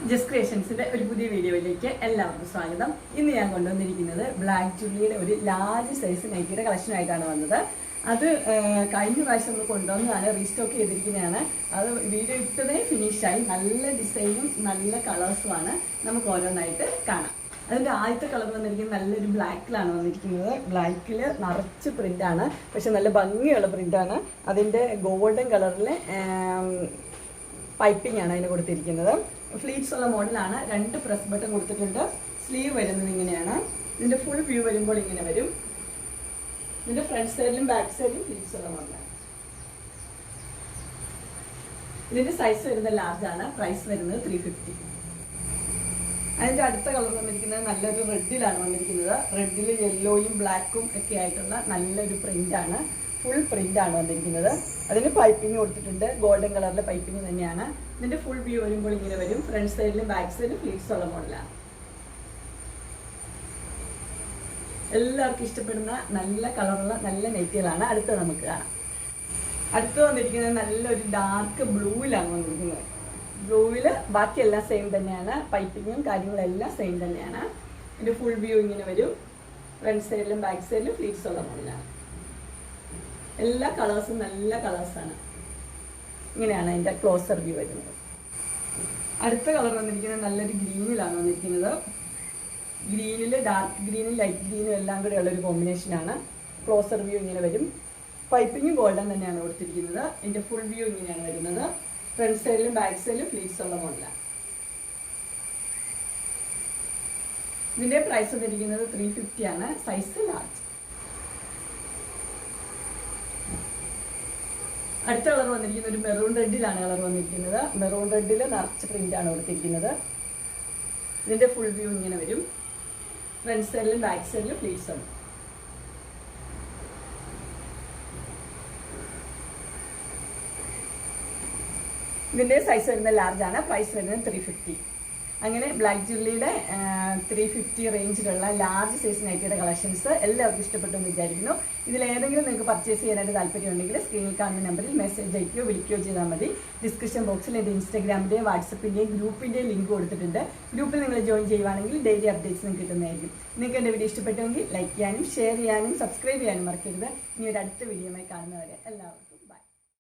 Just ക്രിയേഷൻസിന്റെ ഒരു പുതിയ വീഡിയോയിലേക്ക് എല്ലാവർക്കും സ്വാഗതം. ഇന്ന് ഞാൻ കൊണ്ടുവന്നിരിക്കുന്നത് ബ്ലാക്ക് ജുള്ളിയുടെ ഒരു ലാർജ് സൈസ് നൈറ്റിയുടെ കളക്ഷനായിട്ടാണ് വന്നത്. അത് കഴിഞ്ഞ പ്രാവശ്യം ഒന്ന് കൊണ്ടുവന്നതാണ്, റീസ്റ്റോക്ക് ചെയ്തിരിക്കുന്നതാണ്. അത് വീഡിയോ ഇട്ടതേ ഫിനിഷായി. നല്ല ഡിസൈനും നല്ല കളേഴ്സുമാണ്. നമുക്ക് ഓരോന്നായിട്ട് കാണാം. അതിൻ്റെ ആദ്യത്തെ കളർ വന്നിരിക്കുന്നത് നല്ലൊരു ബ്ലാക്കിലാണ് വന്നിരിക്കുന്നത്. ബ്ലാക്കിൽ നിറച്ച് പ്രിൻ്റാണ്, പക്ഷെ നല്ല ഭംഗിയുള്ള പ്രിൻ്റാണ്. അതിൻ്റെ ഗോൾഡൻ കളറിൽ പൈപ്പിംഗ് ആണ് അതിന് കൊടുത്തിരിക്കുന്നത്. ഫ്ലീറ്റ്സ് ഉള്ള മോഡലാണ്. 2 പ്രസ് ബട്ടൺ കൊടുത്തിട്ടുണ്ട്. സ്ലീവ് വരുന്നത് ഇങ്ങനെയാണ്. ഇതിൻ്റെ ഫുൾ വ്യൂ വരുമ്പോൾ ഇങ്ങനെ വരും. ഇതിൻ്റെ ഫ്രണ്ട് സൈഡിലും ബാക്ക് സൈഡിലും ഫ്ലീറ്റ്സ് ഉള്ള മോഡലാണ്. ഇതിൻ്റെ സൈസ് വരുന്നത് ലാർജാണ്. പ്രൈസ് വരുന്നത് 350. അതിൻ്റെ അടുത്ത കളർ വന്നിരിക്കുന്നത് നല്ലൊരു റെഡിലാണ് വന്നിരിക്കുന്നത്. റെഡിൽ യെല്ലോയും ബ്ലാക്കും ഒക്കെ ആയിട്ടുള്ള നല്ലൊരു പ്രിൻ്റാണ്. ഫുൾ പ്രിൻ്റാണ് വന്നിരിക്കുന്നത്. അതിന് പൈപ്പിംഗ് കൊടുത്തിട്ടുണ്ട്. ഗോൾഡൻ കളറിലെ പൈപ്പിംഗ് തന്നെയാണ്. ഇതിൻ്റെ ഫുൾ വ്യൂ വരുമ്പോൾ ഇങ്ങനെ വരും. ഫ്രണ്ട് സൈഡിലും ബാക്ക് സൈഡിലും ഫ്ലീറ്റ്സ് ഉള്ള മോഡലാണ്. എല്ലാവർക്കും ഇഷ്ടപ്പെടുന്ന നല്ല കളറുള്ള നല്ല നെറ്റികളാണ്. അടുത്തത് നമുക്ക് കാണാം. അടുത്ത് വന്നിരിക്കുന്നത് നല്ലൊരു ഡാർക്ക് ബ്ലൂവിലാണ് വന്നിരിക്കുന്നത്. ബ്ലൂവിൽ ബാക്കിയെല്ലാം സെയിം തന്നെയാണ്. പൈപ്പിങ്ങും കാര്യങ്ങളെല്ലാം സെയിം തന്നെയാണ്. ഇതിൻ്റെ ഫുൾ വ്യൂ ഇങ്ങനെ വരും. ഫ്രണ്ട് സൈഡിലും ബാക്ക് സൈഡിലും ഫ്ലീറ്റ്സ് ഉള്ള മോഡലാണ്. എല്ലാ കളേഴ്സും നല്ല കളേഴ്സാണ്. ഇങ്ങനെയാണ് അതിൻ്റെ ക്ലോസർ വ്യൂ വരുന്നത്. അടുത്ത കളർ വന്നിരിക്കുന്നത് നല്ലൊരു ഗ്രീനിലാണ് വന്നിരിക്കുന്നത്. ഗ്രീനിൽ ഡാർക്ക് ഗ്രീനും ലൈറ്റ് ഗ്രീനും എല്ലാം കൂടെ ഉള്ളൊരു കോമ്പിനേഷനാണ്. ക്ലോസർ വ്യൂ ഇങ്ങനെ വരും. പൈപ്പിങ്ങും ഗോൾഡൻ തന്നെയാണ് കൊടുത്തിരിക്കുന്നത്. ഇതിൻ്റെ ഫുൾ വ്യൂ ഇങ്ങനെയാണ് വരുന്നത്. ഫ്രണ്ട് സൈഡിലും ബാക്ക് സൈഡിലും ഫ്ലീറ്റ്സ് ഉള്ള മോഡലാണ്. ഇതിൻ്റെ പ്രൈസ് വന്നിരിക്കുന്നത് 350 ആണ്. Size large. അടുത്ത കളർ വന്നിരിക്കുന്നത് ഒരു മെറൂൺ റെഡിലാണ് കളർ വന്നിരിക്കുന്നത്. മെറൂൺ റെഡിൽ നിറച്ച് പ്രിൻ്റാണ് കൊടുത്തിരിക്കുന്നത്. ഇതിൻ്റെ ഫുൾ വ്യൂ ഇങ്ങനെ വരും. ഫ്രണ്ട് സൈഡിലും ബാക്ക് സൈഡിലും ഫ്ലീറ്റ്സ് ഉണ്ട്. ഇതിൻ്റെ സൈസ് വരുന്നത് ലാർജാണ്. പ്രൈസ് വരുന്നത് 350. അങ്ങനെ ബ്ലാക്ക് ജുള്ളിയുടെ 350 റേഞ്ചിലുള്ള ലാർജ് സൈസ് നൈറ്റിയുടെ കളക്ഷൻസ് എല്ലാവർക്കും ഇഷ്ടപ്പെട്ടെന്ന് വിചാരിക്കുന്നു. ഇതിലേതെങ്കിലും നിങ്ങൾക്ക് പർച്ചേസ് ചെയ്യാനായിട്ട് താല്പര്യമുണ്ടെങ്കിൽ സ്ക്രീനിൽ കാണുന്ന നമ്പറിൽ മെസ്സേജ് അയക്കുകയോ വിളിക്കുകയോ ചെയ്താൽ മതി. ഡിസ്ക്രിപ്ഷൻ ബോക്സിൽ എൻ്റെ ഇൻസ്റ്റാഗ്രാമിൻ്റെയും വാട്സപ്പിൻ്റെയും ഗ്രൂപ്പിൻ്റെയും ലിങ്ക് കൊടുത്തിട്ടുണ്ട്. ഗ്രൂപ്പിൽ നിങ്ങൾ ജോയിൻ ചെയ്യുവാണെങ്കിൽ ഡെയിലി അപ്ഡേറ്റ്സ് നിങ്ങൾക്ക് കിട്ടുന്നതായിരിക്കും. നിങ്ങൾക്ക് എൻ്റെ വീഡിയോ ഇഷ്ടപ്പെട്ടുവെങ്കിൽ ലൈക്ക് ചെയ്യാനും ഷെയർ ചെയ്യാനും സബ്സ്ക്രൈബ് ചെയ്യാനും മറക്കരുത്. ഇനി ഒരു അടുത്ത വീഡിയോയുമായി കാണുന്നവരെ എല്ലാവർക്കും